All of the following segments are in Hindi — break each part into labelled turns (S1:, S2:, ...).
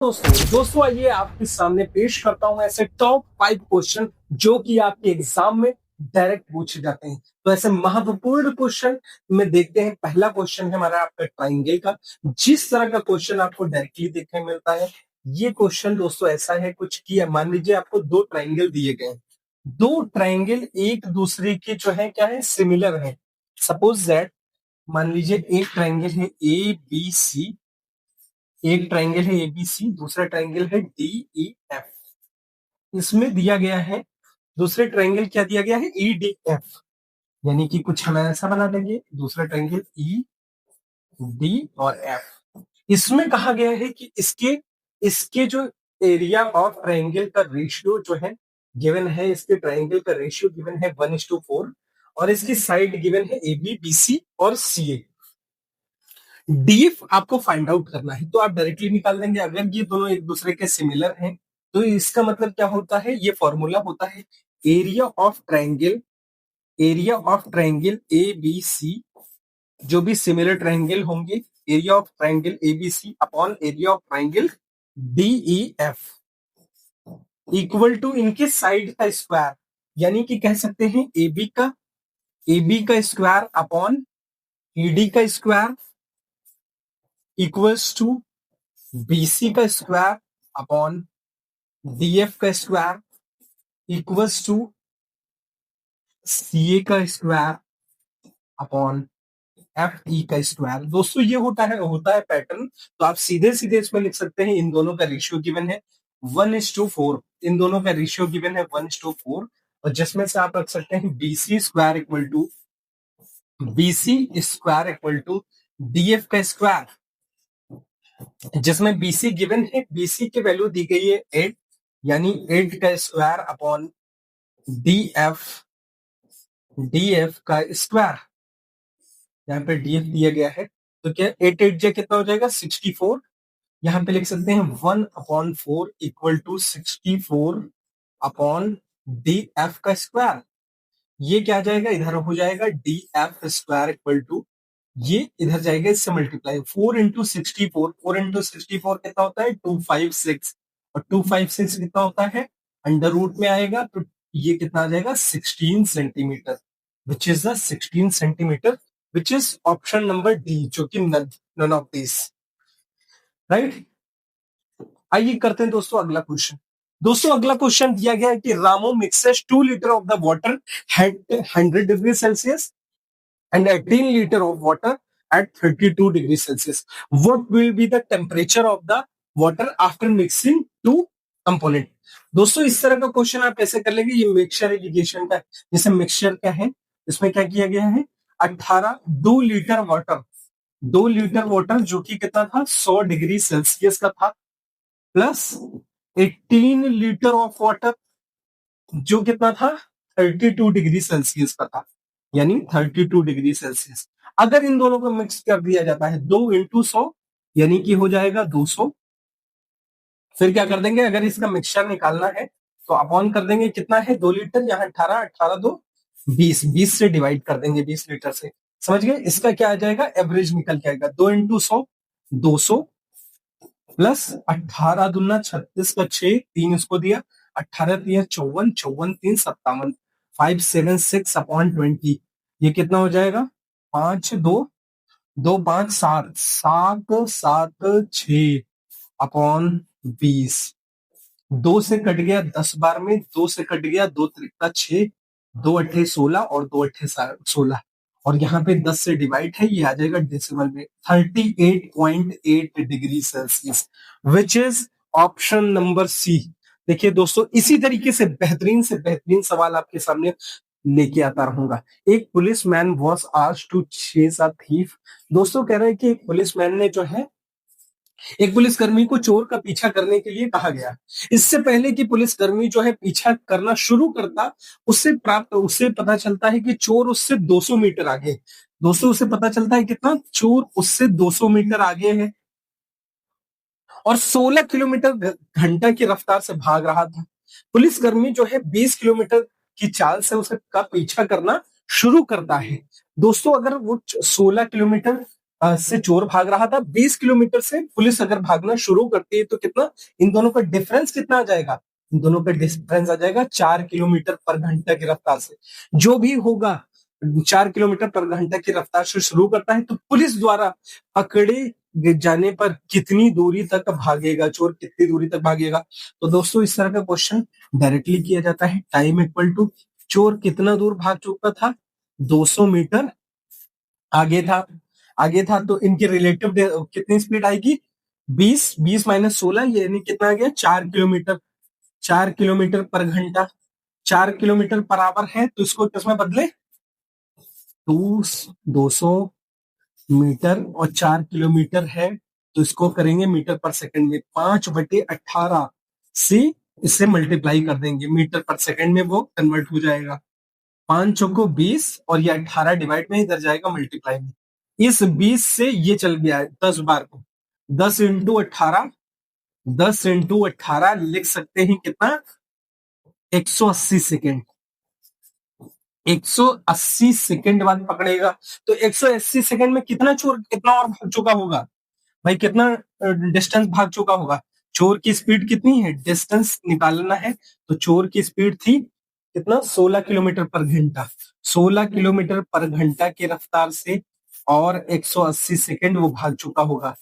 S1: दोस्तों आइए आपके सामने पेश करता हूं ऐसे टॉप 5 क्वेश्चन जो कि आपके एग्जाम में डायरेक्ट पूछे जाते हैं। तो ऐसे महत्वपूर्ण क्वेश्चन में देखते हैं। पहला क्वेश्चन है हमारा आपका ट्राइंगल का। जिस तरह का क्वेश्चन आपको डायरेक्टली देखने मिलता है, ये क्वेश्चन दोस्तों ऐसा है कुछ कि मान लीजिए आपको दो ट्राइंगल दिए गए हैं। दो ट्राइंगल एक दूसरे के जो है क्या है, सिमिलर है। सपोज दैट मान लीजिए एक ट्राइंगल है ए बी सी, एक ट्राइंगल है एबीसी, दूसरा ट्राइंगल है डी ई एफ। इसमें दिया गया है दूसरे ट्राइंगल क्या दिया गया है, ई डी एफ। यानी कि कुछ हम ऐसा बना देंगे, दूसरा ट्राइंगल ई डी और एफ। इसमें कहा गया है कि इसके इसके जो एरिया ऑफ ट्राइंगल का रेशियो जो है गिवन है, इसके ट्राइंगल का रेशियो गिवन है 1:4 और इसकी साइड गिवन है ए बी बी सी और सी ए। डीएफ आपको फाइंड आउट करना है तो आप डायरेक्टली निकाल देंगे। अगर ये दोनों एक दूसरे के सिमिलर हैं तो इसका मतलब क्या होता है, ये फॉर्मूला होता है area of triangle, area of triangle A B C, जो भी सिमिलर ट्राइंगल होंगे, area of triangle A B C upon area of triangle D E F equal to इनके साइड का स्क्वायर। यानी कि कह सकते हैं ए बी का स्क्वायर अपॉन ईडी का स्क्वायर इक्वल्स टू बीसी का स्क्वायर अपॉन डीएफ का स्क्वायर इक्वल्स टू सीए का स्क्वायर अपॉन एफ ई का स्क्वायर। दोस्तों ये होता है पैटर्न। तो आप सीधे सीधे इसमें लिख सकते हैं, इन दोनों का रेशियो गिवन है 1:4, इन दोनों का रेशियो गिवन है 1:4 और जिसमें से आप रख सकते हैं B C square equal to D F का स्क्वायर, जिसमें बीसी गिवन है, बीसी की वैल्यू दी गई है 8, यानी 8 का स्क्वायर अपॉन डीएफ, डीएफ का स्क्वायर। यहाँ पे डीएफ दिया गया है तो क्या 8 8 कितना हो जाएगा 64। यहाँ पे लिख सकते हैं 1/4 equal to 64 upon D F का स्क्वायर। ये क्या आ जाएगा, इधर हो जाएगा D F square equal to, ये इधर जाएगा इससे मल्टीप्लाई 4 × 64, 4 × 64 कितना होता है 256 और 256 कितना होता है अंडर रूट में आएगा तो ये कितना आ जाएगा 16 centimetre, which is the 16 centimetre, which is option number D, जो कि नन ऑफ दिस, राइट। आइए करते हैं दोस्तों अगला क्वेश्चन। दोस्तों अगला क्वेश्चन दिया गया है कि रामो mixes 2 litre of the water at 100 degree Celsius and 18 liter of water at 32 degrees Celsius. What will be the temperature of the water after mixing two component? दोस्तों इस तरह का क्वेश्चन आप कैसे कर लेंगे, ये मिक्सचर एलिगेशन का, जैसे मिक्सचर क्या है, इसमें क्या किया गया है 2 लीटर वाटर जो कि कितना था 100 डिग्री सेल्सियस का था, प्लस 18 लीटर ऑफ वाटर जो कितना था 32 डिग्री सेल्सियस का था, यानी 32 डिग्री सेल्सियस। अगर इन दोनों को मिक्स कर दिया जाता है 2 × 100 यानी कि हो जाएगा 200। फिर क्या कर देंगे, अगर इसका मिक्सचर निकालना है तो अपॉन कर देंगे, कितना है 2 लीटर, यहाँ 18, 18 2 20, 20 से डिवाइड कर देंगे 20 लीटर से, समझ गए। इसका क्या आ जाएगा, एवरेज निकल के आएगा 2 × 100 200 प्लस 18 दूना 36 का 6, 3 इसको दिया, 18 3 54, 54 3 57, 576 अपॉन 20, ये कितना हो जाएगा 5 2 2 5 7 7 7 6 अपॉन 20। 2 से कट गया 10 बार में, 2 से कट गया 2 त्रिका 6, 2 अट्ठे 16 और 2 अट्ठे 16 और यहाँ पे 10 से डिवाइड है, ये आ जाएगा डेसिमल में 38.8 degree Celsius, which is option number C. देखिए दोस्तों इसी तरीके से बेहतरीन सवाल आपके सामने लेके आता रहूंगा। एक policeman was asked to chase a thief. दोस्तों कह रहे हैं कि एक पुलिसमैन ने जो है एक पुलिसकर्मी को चोर का पीछा करने के लिए कहा गया। इससे पहले कि पुलिसकर्मी जो है पीछा करना शुरू करता, उससे पता चलता है कि चोर उससे 200 मीटर आगे। दोस्तों उसे पता चलता है कितना, चोर उससे 200 मीटर आगे है और 16 किलोमीटर घंटा की रफ्तार से भाग रहा था। पुलिसकर्मी जो है 20 किलोमीटर की चाल से उसे का पीछा करना शुरू करता है। दोस्तों अगर वो 16 किलोमीटर से चोर भाग रहा था, 20 किलोमीटर से पुलिस अगर भागना शुरू करती है तो कितना, इन दोनों का डिफरेंस कितना आ जाएगा, इन दोनों का डिफरेंस आ जाएगा 4 किलोमीटर पर घंटा की रफ्तार से। जो भी होगा 4 किलोमीटर पर घंटा की रफ्तार से शुरू करता है तो पुलिस द्वारा पकड़े जाने पर कितनी दूरी तक भागेगा, चोर कितनी दूरी तक भागेगा। तो दोस्तों इस तरह का क्वेश्चन डायरेक्टली किया जाता है। टाइम इक्वल टू चोर कितना दूर भाग चुका था, 200 मीटर आगे था, आगे था, तो इनकी रिलेटिव कितनी स्पीड आएगी, 20, 20 माइनस 16 यानी कितना आ गया, 4 किलोमीटर, 4 किलोमीटर पर घंटा, 4 किलोमीटर पर आवर है तो इसको किसमें बदले, 200 मीटर और 4 किलोमीटर है तो इसको करेंगे मीटर पर सेकंड में, 5/18 से इससे मल्टीप्लाई कर देंगे, मीटर पर सेकंड में वो कन्वर्ट हो जाएगा। 5 चौको 20 और ये 18 डिवाइड में इधर जाएगा मल्टीप्लाई में। इस 20 से ये चल गया है 10 बार को, 10 × 18, 10 × 18 लिख सकते हैं कितना, 180 सेकेंड, 180 सेकेंड बाद पकड़ेगा। तो 180 सेकेंड में कितना चोर कितना और भाग चुका होगा भाई, कितना डिस्टेंस भाग चुका होगा, चोर की स्पीड कितनी है, डिस्टेंस निकालना है तो चोर की स्पीड थी कितना, 16 किलोमीटर पर घंटा, 16 किलोमीटर पर घंटा की रफ्तार से और 180 सेकेंड वो भाग चुका होगा।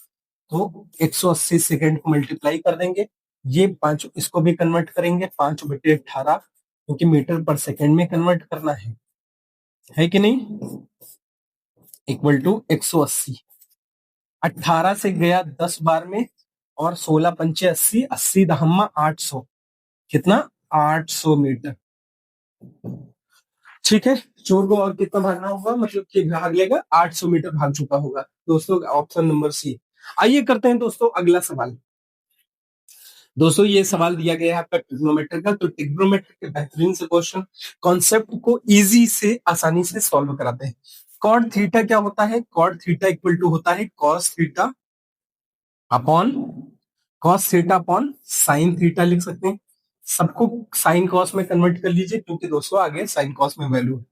S1: तो 180 सेकेंड को मल्टीप्लाई कर देंगे, ये 5, इसको भी कन्वर्ट करेंगे 5/18 क्योंकि मीटर पर सेकेंड में कन्वर्ट करना है कि नहीं, इक्वल टू 180, 18 से गया 10 बार में और 16 × 5 = 80, 80 दहम्मा 800, कितना, 800 मीटर। ठीक है, चोर को और कितना भागना होगा, मतलब कि भाग लेगा 800 मीटर भाग चुका होगा दोस्तों, ऑप्शन नंबर सी। आइए करते हैं दोस्तों अगला सवाल। दोस्तों ये सवाल दिया गया है आपका ट्रिग्नोमेट्री का, तो ट्रिग्नोमेट्री के बेहतरीन से क्वेश्चन कॉन्सेप्ट को इजी से आसानी से सॉल्व कराते हैं। कॉट थीटा क्या होता है, कॉट थीटा इक्वल टू होता है cos theta upon, cos theta upon sine theta लिख सकते हैं, सबको साइन कॉस में कन्वर्ट कर लीजिए क्योंकि दोस्तों आगे साइन कॉस में वैल्यू है,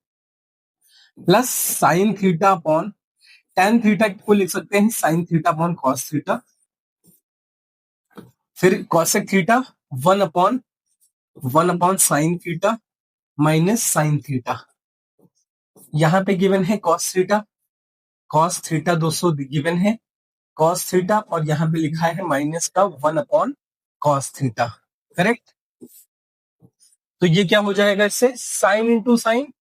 S1: plus sine theta upon tan theta को लिख सकते हैं sine theta upon cos theta, फिर cosec theta 1/1 sine theta minus sine theta, यहां पे गिवन है कॉस थीटा दोस्तों गिवन है कॉस थीटा और यहाँ पे लिखा है माइनस का 1/cos थीटा, करेक्ट। तो ये क्या हो जाएगा, इससे sine into sine,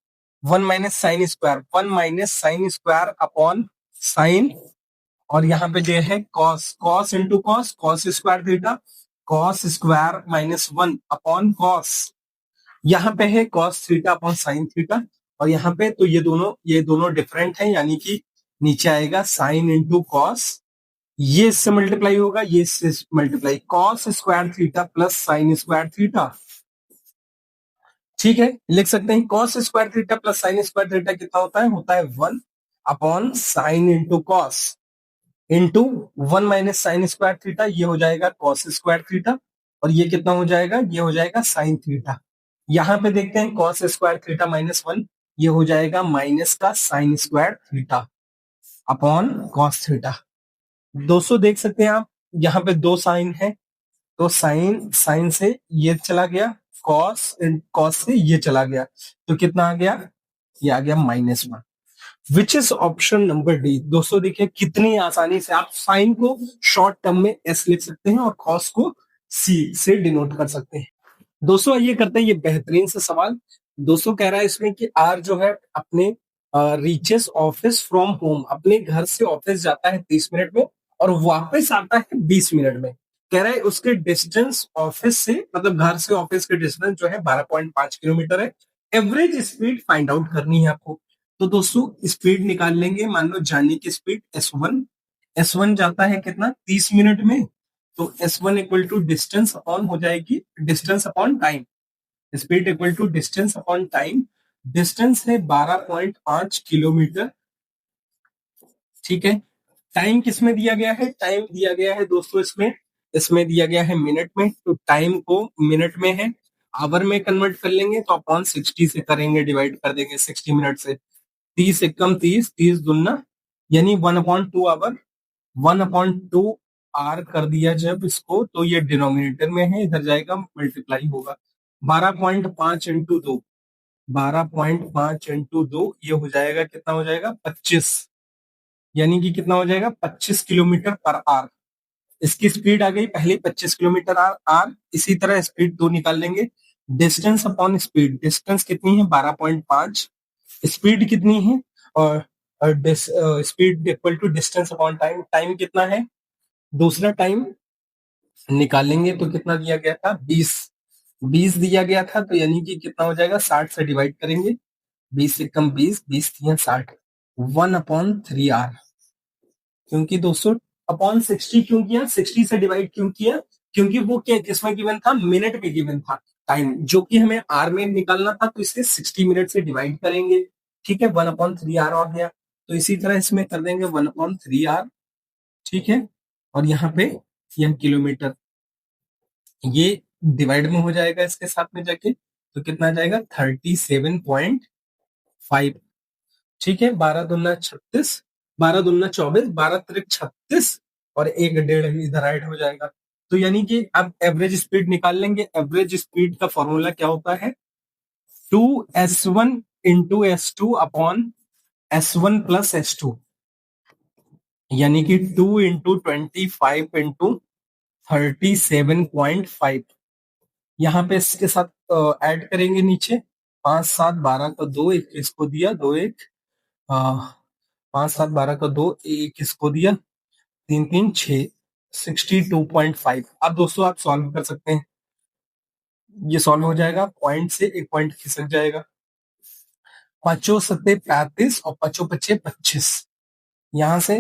S1: 1 - sin², 1 - sin² upon sine, और यहाँ पे जो है cos into cos square theta, cos² -1/cos, यहाँ पे है cos theta upon sine theta, और यहाँ पे तो ये दोनों डिफरेंट है, यानी कि नीचे आएगा साइन इंटू कॉस, ये इससे मल्टीप्लाई होगा, ये इससे multiply, cos² theta plus sin² theta. ठीक है, लिख सकते हैं cos² theta plus sin² theta कितना होता है 1/sin into cos into 1 - sin² theta, ये हो जाएगा cos² थीटा, और ये कितना हो जाएगा, ये हो जाएगा साइन थीटा। यहाँ पे देखते हैं cos² थीटा -1, ये हो जाएगा माइनस का sin² theta upon cos theta. दोस्तों देख सकते हैं आप, यहाँ पे दो साइन है, तो साइन से ये चला गया, कॉस से ये चला गया, तो कितना आ गया, ये आ गया -1, विच इज ऑप्शन नंबर डी। दोस्तों देखिए कितनी आसानी से आप साइन को शॉर्ट टर्म में एस लिख सकते हैं और कॉस को सी से डिनोट कर सकते हैं। दोस्तों आइए करते हैं ये बेहतरीन से सवाल। दोस्तों कह रहा है इसमें कि आर जो है अपने रीचेस ऑफिस फ्रॉम होम, अपने घर से ऑफिस जाता है 30 मिनट में और वापस आता है 20 मिनट में। कह रहा है उसके डिस्टेंस ऑफिस से, मतलब घर से ऑफिस के डिस्टेंस जो है 12.5 किलोमीटर है। एवरेज स्पीड फाइंड आउट करनी है आपको। तो दोस्तों स्पीड निकाल लेंगे, मान लो जाने की स्पीड S1 जाता है कितना 30 मिनट में, तो S1 equal to distance upon हो जाएगी distance upon time, speed equal to distance upon time, distance है 12.5 किलोमीटर। ठीक है, टाइम किसमें दिया गया है, टाइम दिया गया है दोस्तों इसमें दिया गया है मिनट में, तो टाइम को मिनट में है, आवर में कन्वर्ट कर लेंगे तो अपॉन 60 से करेंगे, डिवाइड कर देंगे 60 मिनट से, 30 एकम 30, 30 दूना यानी 1/2 आवर, 1/2 आर कर दिया जब इसको, तो ये डिनोमिनेटर में है, इधर जाएगा मल्टीप्लाई होगा। 12.5 इंटू 2, 12.5 इंटू 2, ये हो जाएगा कितना हो जाएगा 25, यानी कि कितना हो जाएगा 25 किलोमीटर पर आवर। इसकी स्पीड आ गई पहले 25 किलोमीटर आर। इसी तरह स्पीड 2 निकाल लेंगे। डिस्टेंस अपॉन स्पीड, डिस्टेंस कितनी है 12.5, स्पीड कितनी है, और speed equal to distance upon time, time कितना है, दूसरा टाइम निकालेंगे तो कितना दिया गया था 20, 20 दिया गया था, तो यानी कि कितना हो जाएगा 60 से डिवाइड करेंगे, 20 से कम 20, 20 दिया 60, 1/3 आर। क्योंकि दोस्तों अपॉन 60 क्यों किया, 60 से डिवाइड क्यों किया, क्योंकि वो क्या किसमें गिवन था, मिनट में गिवन था टाइम, जो कि हमें आर में निकालना था, तो इसे 60 मिनट से डिवाइड करेंगे। ठीक है, 1/3 आर आ गया। तो इसी तरह इसमें कर देंगे 1/3 आर। ठीक है, और यहाँ पे यह किलोमीटर, ये डिवाइड में हो जाएगा इसके साथ में जाके, तो कितना आ जाएगा 37.5। ठीक है, 12×2 = 36, 12×2 = 24, 12×3 = 36, और एक डेढ़ इधर ऐड हो जाएगा। तो यानी कि अब एवरेज स्पीड निकाल लेंगे। एवरेज स्पीड का फॉर्मूला क्या होता है, 2s1 into s2 upon s1 plus s2, यानी कि 2 इंटू 25 इंटू 37.5। यहाँ पे इसके साथ ऐड करेंगे नीचे, 5 7 12 का 2, 21 को दिया, 2 1, 5 7 12 का 2, 21 को दिया, 3 3 6, 62.5। अब दोस्तों आप सॉल्व कर सकते हैं, ये सॉल्व हो जाएगा, पॉइंट से एक पॉइंट खिसक जाएगा। 5×7 = 35 और 5×5 = 25, यहां से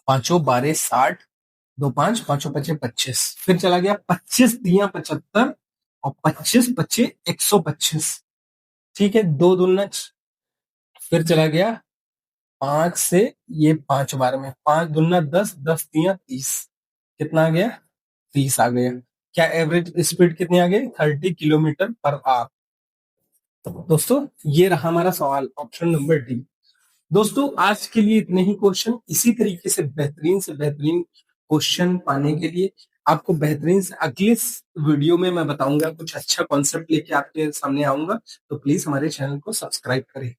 S1: 5×12 = 60, 2 5, 5×5 = 25, फिर चला गया 25 दिया 75, और 25×5 = 125। ठीक है, 2 दूना, फिर चला गया 5 से, ये 5 बार में, 5 दूना 10, 10 दिया 30, कितना आ गया 30 आ गया। क्या एवरेज स्पीड कितनी आ गई 30 किलोमीटर पर आवर। दोस्तों ये रहा हमारा सवाल, ऑप्शन नंबर डी। दोस्तों आज के लिए इतने ही क्वेश्चन। इसी तरीके से बेहतरीन क्वेश्चन पाने के लिए आपको बेहतरीन से अगले वीडियो में मैं बताऊंगा, कुछ अच्छा कॉन्सेप्ट लेके आपके सामने आऊंगा, तो प्लीज हमारे चैनल को सब्सक्राइब करें।